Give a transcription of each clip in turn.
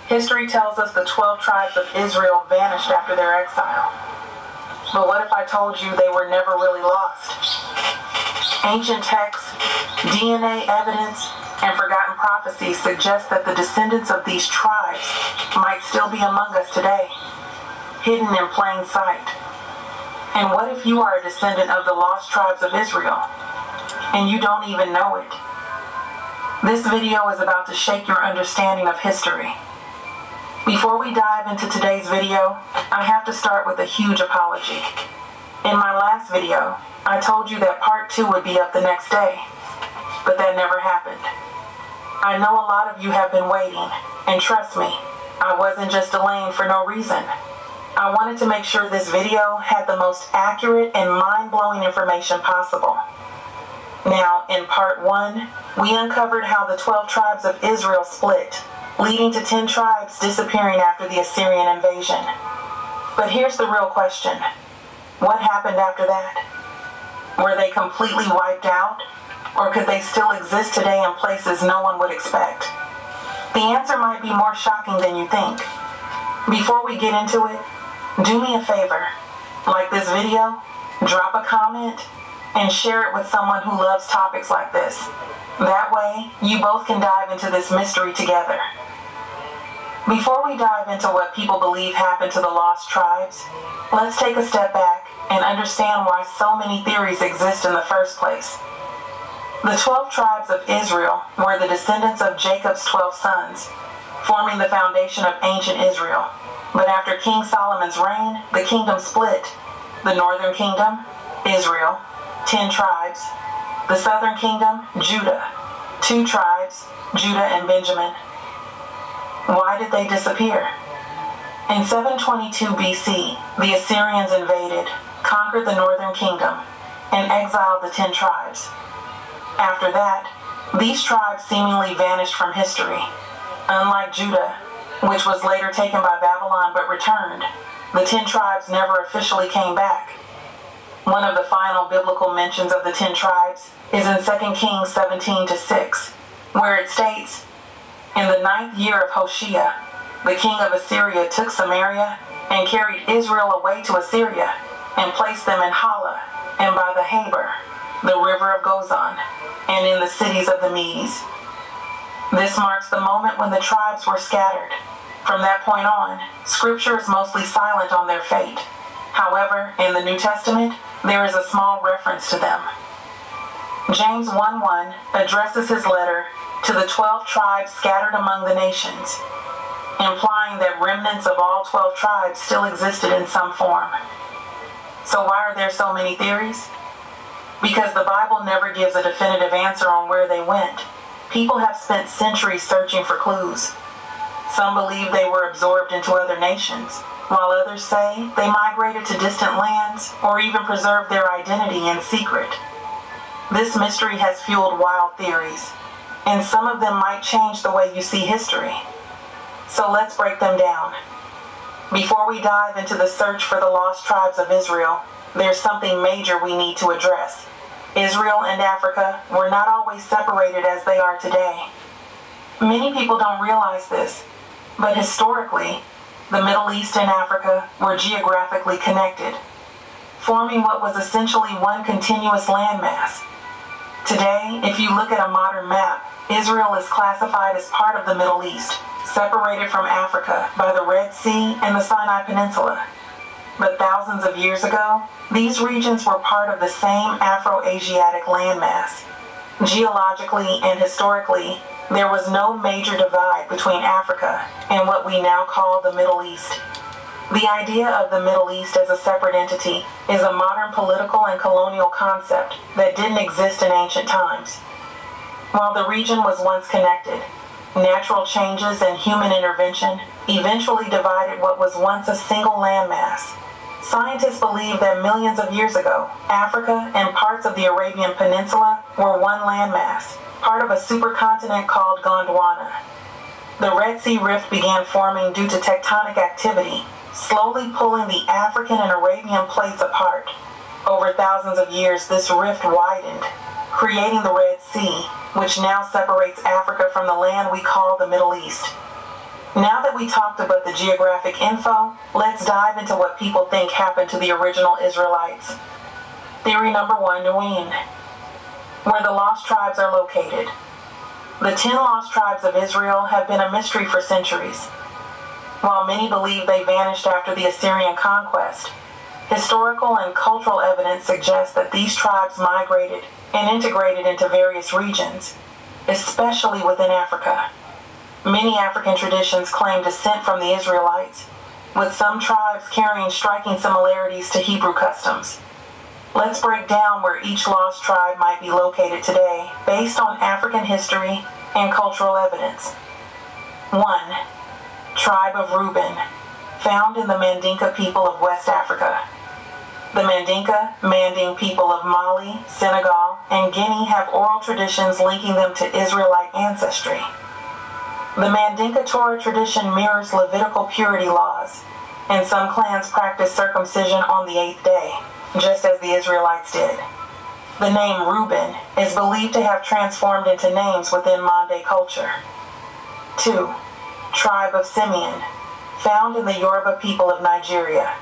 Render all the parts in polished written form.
History tells us the 12 tribes of Israel vanished after their exile. But what if I told you they were never really lost? Ancient texts, DNA evidence, and forgotten prophecies suggest that the descendants of these tribes might still be among us today, hidden in plain sight. And what if you are a descendant of the lost tribes of Israel, and you don't even know it? This video is about to shake your understanding of history. Before we dive into today's video, I have to start with a huge apology. In my last video, I told you that part 2 would be up the next day, but that never happened. I know a lot of you have been waiting, and trust me, I wasn't just delaying for no reason. I wanted to make sure this video had the most accurate and mind-blowing information possible. Now, in part 1, we uncovered how the 12 tribes of Israel split, leading to 10 tribes disappearing after the Assyrian invasion. But here's the real question. What happened after that? Were they completely wiped out? Or could they still exist today in places no one would expect? The answer might be more shocking than you think. Before we get into it, do me a favor. Like this video, drop a comment, and share it with someone who loves topics like this. That way, you both can dive into this mystery together. Before we dive into what people believe happened to the lost tribes, let's take a step back and understand why so many theories exist in the first place. The 12 tribes of Israel were the descendants of Jacob's 12 sons, forming the foundation of ancient Israel. But after King Solomon's reign, the kingdom split. The northern kingdom, Israel, 10 tribes. The southern kingdom, Judah, 2 tribes, Judah and Benjamin. Why did they disappear? In 722 BC, the Assyrians invaded, conquered the northern kingdom, and exiled the 10 tribes. After that, these tribes seemingly vanished from history. Unlike Judah, which was later taken by Babylon but returned, the 10 tribes never officially came back. One of the final biblical mentions of the 10 tribes is in 2 Kings 17-6, where it states, "In the 9th year of Hoshea, the king of Assyria took Samaria and carried Israel away to Assyria and placed them in Hala and by the Habor, the river of Gozan, and in the cities of the Medes." This marks the moment when the tribes were scattered. From that point on, scripture is mostly silent on their fate. However, in the New Testament, there is a small reference to them. James 1:1 addresses his letter to the 12 tribes scattered among the nations, implying that remnants of all 12 tribes still existed in some form. So why are there so many theories? Because the Bible never gives a definitive answer on where they went. People have spent centuries searching for clues. Some believe they were absorbed into other nations, while others say they migrated to distant lands or even preserved their identity in secret. This mystery has fueled wild theories, and some of them might change the way you see history. So let's break them down. Before we dive into the search for the lost tribes of Israel, there's something major we need to address. Israel and Africa were not always separated as they are today. Many people don't realize this, but historically, the Middle East and Africa were geographically connected, forming what was essentially one continuous landmass. Today, if you look at a modern map, Israel is classified as part of the Middle East, separated from Africa by the Red Sea and the Sinai Peninsula. But thousands of years ago, these regions were part of the same Afro-Asiatic landmass. Geologically and historically, there was no major divide between Africa and what we now call the Middle East. The idea of the Middle East as a separate entity is a modern political and colonial concept that didn't exist in ancient times. While the region was once connected, natural changes and human intervention eventually divided what was once a single landmass. Scientists believe that millions of years ago, Africa and parts of the Arabian Peninsula were one landmass, part of a supercontinent called Gondwana. The Red Sea Rift began forming due to tectonic activity, slowly pulling the African and Arabian plates apart. Over thousands of years, this rift widened, creating the Red Sea, which now separates Africa from the land we call the Middle East. Now that we talked about the geographic info, let's dive into what people think happened to the original Israelites. Theory number 1, Nuin, where the lost tribes are located. The 10 lost tribes of Israel have been a mystery for centuries. While many believe they vanished after the Assyrian conquest, historical and cultural evidence suggests that these tribes migrated and integrated into various regions, especially within Africa. Many African traditions claim descent from the Israelites, with some tribes carrying striking similarities to Hebrew customs. Let's break down where each lost tribe might be located today based on African history and cultural evidence. 1. Tribe of Reuben, found in the Mandinka people of West Africa. The Mandinka, Manding people of Mali, Senegal, and Guinea have oral traditions linking them to Israelite ancestry. The Mandinka Torah tradition mirrors Levitical purity laws, and some clans practice circumcision on the 8th day, just as the Israelites did. The name Reuben is believed to have transformed into names within Mande culture. 2. Tribe of Simeon, found in the Yoruba people of Nigeria.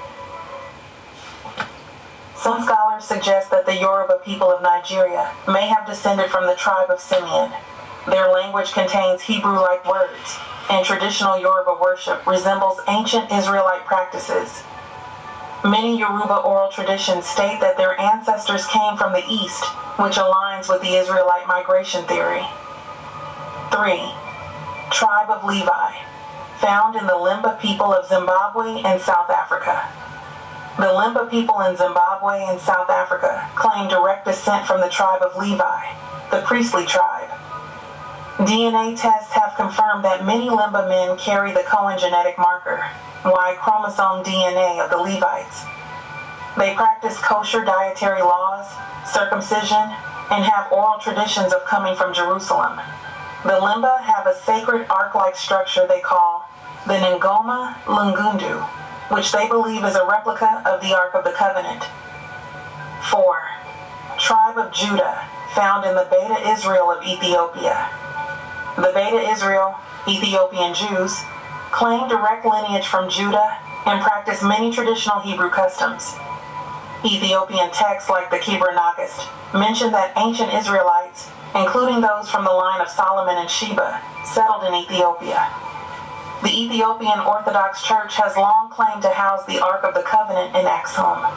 Some scholars suggest that the Yoruba people of Nigeria may have descended from the tribe of Simeon. Their language contains Hebrew-like words, and traditional Yoruba worship resembles ancient Israelite practices. Many Yoruba oral traditions state that their ancestors came from the east, which aligns with the Israelite migration theory. 3. Tribe of Levi, found in the Limba people of Zimbabwe and South Africa. The Limba people in Zimbabwe and South Africa claim direct descent from the tribe of Levi, the priestly tribe. DNA tests have confirmed that many Limba men carry the Cohen genetic marker, Y chromosome DNA of the Levites. They practice kosher dietary laws, circumcision, and have oral traditions of coming from Jerusalem. The Limba have a sacred ark-like structure they call the Ngoma Lungundu, which they believe is a replica of the Ark of the Covenant. 4. Tribe of Judah, found in the Beta Israel of Ethiopia. The Beta Israel, Ethiopian Jews, claim direct lineage from Judah and practice many traditional Hebrew customs. Ethiopian texts like the Kebra Nagast mention that ancient Israelites, including those from the line of Solomon and Sheba, settled in Ethiopia. The Ethiopian Orthodox Church has long claimed to house the Ark of the Covenant in Axum.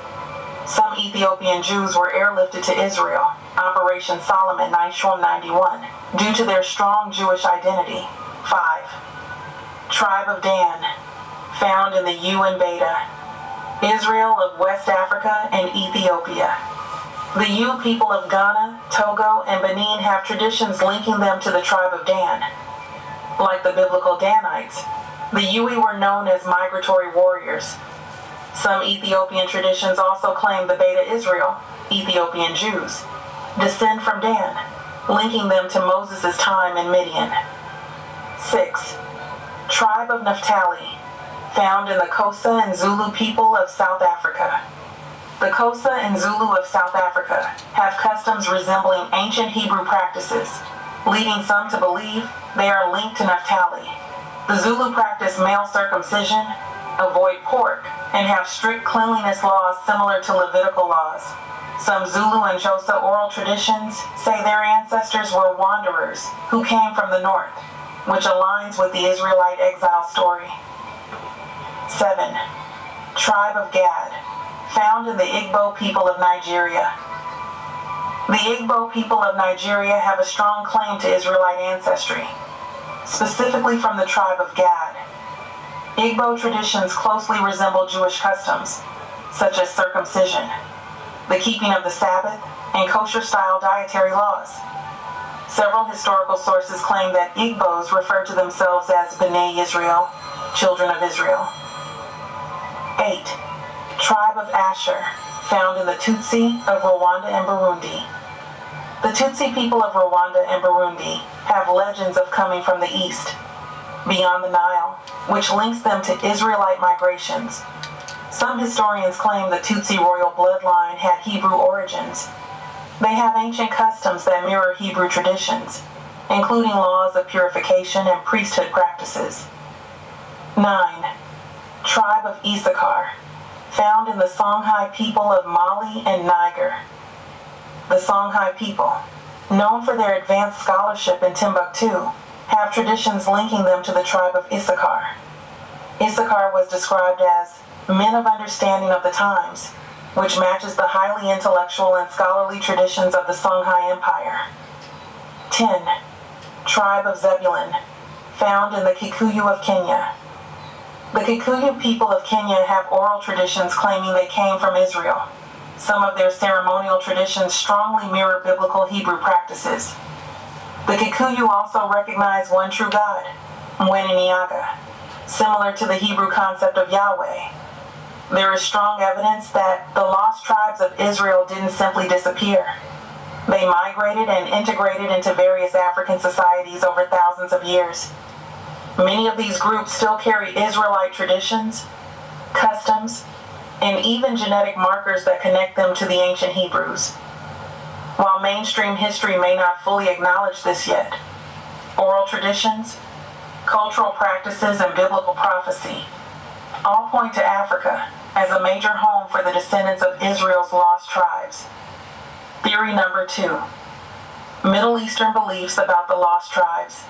Some Ethiopian Jews were airlifted to Israel, Operation Solomon Nishom 91, due to their strong Jewish identity. 5. Tribe of Dan, found in the U and Beta, Israel of West Africa and Ethiopia. The U people of Ghana, Togo, and Benin have traditions linking them to the tribe of Dan. Like the biblical Danites, the Yui were known as migratory warriors. Some Ethiopian traditions also claim the Beta Israel, Ethiopian Jews, descend from Dan, linking them to Moses' time in Midian. 6. Tribe of Naphtali, found in the Xhosa and Zulu people of South Africa. The Xhosa and Zulu of South Africa have customs resembling ancient Hebrew practices, leading some to believe they are linked to Naphtali. The Zulu practice male circumcision, avoid pork, and have strict cleanliness laws similar to Levitical laws. Some Zulu and Xhosa oral traditions say their ancestors were wanderers who came from the north, which aligns with the Israelite exile story. 7. Tribe of Gad, found in the Igbo people of Nigeria. The Igbo people of Nigeria have a strong claim to Israelite ancestry, specifically from the tribe of Gad. Igbo traditions closely resemble Jewish customs, such as circumcision, the keeping of the Sabbath, and kosher-style dietary laws. Several historical sources claim that Igbos refer to themselves as B'nai Israel, children of Israel. 8. Tribe of Asher, found in the Tutsi of Rwanda and Burundi. The Tutsi people of Rwanda and Burundi have legends of coming from the east, beyond the Nile, which links them to Israelite migrations. Some historians claim the Tutsi royal bloodline had Hebrew origins. They have ancient customs that mirror Hebrew traditions, including laws of purification and priesthood practices. 9. Tribe of Issachar, found in the Songhai people of Mali and Niger. The Songhai people, known for their advanced scholarship in Timbuktu, have traditions linking them to the tribe of Issachar. Issachar was described as men of understanding of the times, which matches the highly intellectual and scholarly traditions of the Songhai Empire. 10. Tribe of Zebulun, found in the Kikuyu of Kenya. The Kikuyu people of Kenya have oral traditions claiming they came from Israel. Some of their ceremonial traditions strongly mirror biblical Hebrew practices. The Kikuyu also recognize one true God, Mweneniaga, similar to the Hebrew concept of Yahweh. There is strong evidence that the lost tribes of Israel didn't simply disappear. They migrated and integrated into various African societies over thousands of years. Many of these groups still carry Israelite traditions, customs, and even genetic markers that connect them to the ancient Hebrews. While mainstream history may not fully acknowledge this yet, oral traditions, cultural practices, and biblical prophecy all point to Africa as a major home for the descendants of Israel's lost tribes. Theory number 2. Middle Eastern beliefs about the lost tribes.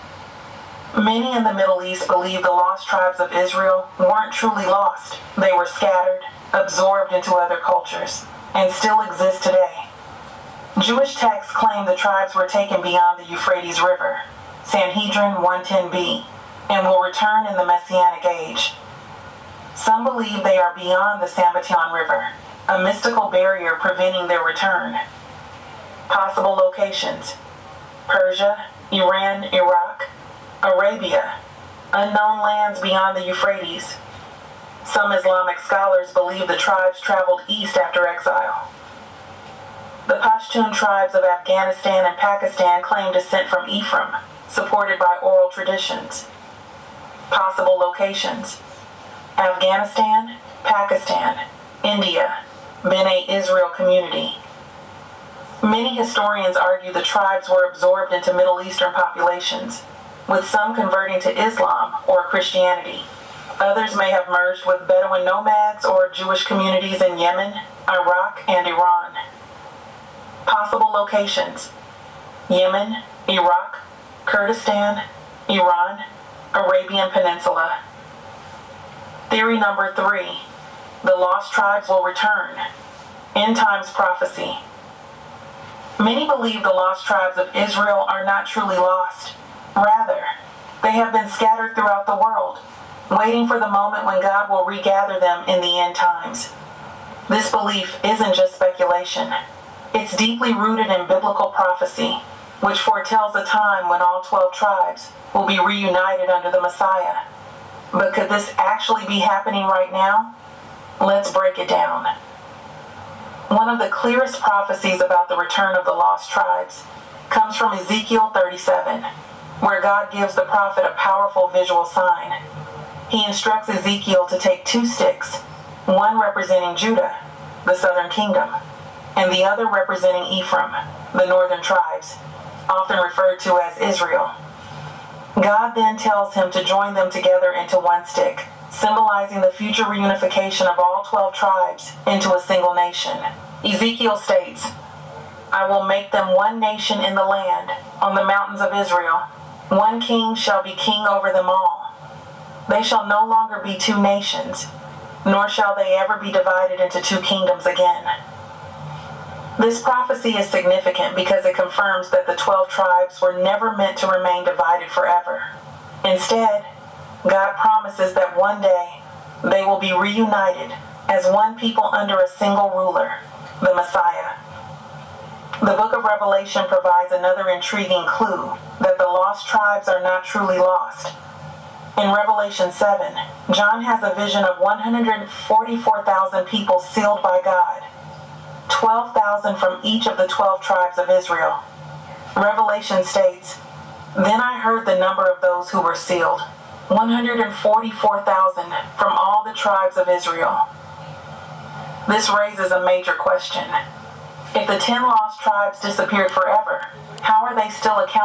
Many in the Middle East believe the lost tribes of Israel weren't truly lost. They were scattered, absorbed into other cultures, and still exist today. Jewish texts claim the tribes were taken beyond the Euphrates River, Sanhedrin 110b, and will return in the Messianic age. Some believe they are beyond the Sambatyon River, a mystical barrier preventing their return. Possible locations: Persia, Iran, Iraq, Arabia, unknown lands beyond the Euphrates. Some Islamic scholars believe the tribes traveled east after exile. The Pashtun tribes of Afghanistan and Pakistan claim descent from Ephraim, supported by oral traditions. Possible locations: Afghanistan, Pakistan, India, Bene Israel community. Many historians argue the tribes were absorbed into Middle Eastern populations, with some converting to Islam or Christianity. Others may have merged with Bedouin nomads or Jewish communities in Yemen, Iraq, and Iran. Possible locations: Yemen, Iraq, Kurdistan, Iran, Arabian Peninsula. Theory number 3. The lost tribes will return. End times prophecy. Many believe the lost tribes of Israel are not truly lost. Rather, they have been scattered throughout the world, waiting for the moment when God will regather them in the end times. This belief isn't just speculation. It's deeply rooted in biblical prophecy, which foretells a time when all 12 tribes will be reunited under the Messiah. But could this actually be happening right now? Let's break it down. One of the clearest prophecies about the return of the lost tribes comes from Ezekiel 37, where God gives the prophet a powerful visual sign. He instructs Ezekiel to take 2 sticks, one representing Judah, the southern kingdom, and the other representing Ephraim, the northern tribes, often referred to as Israel. God then tells him to join them together into one stick, symbolizing the future reunification of all 12 tribes into a single nation. Ezekiel states, "I will make them one nation in the land, on the mountains of Israel. One king shall be king over them all. They shall no longer be 2 nations, nor shall they ever be divided into 2 kingdoms again." This prophecy is significant because it confirms that the 12 tribes were never meant to remain divided forever. Instead, God promises that one day they will be reunited as one people under a single ruler, the Messiah. The book of Revelation provides another intriguing clue that the lost tribes are not truly lost. In Revelation 7, John has a vision of 144,000 people sealed by God, 12,000 from each of the 12 tribes of Israel. Revelation states, "Then I heard the number of those who were sealed, 144,000 from all the tribes of Israel." This raises a major question. If the 10 lost tribes disappeared forever, how are they still accounted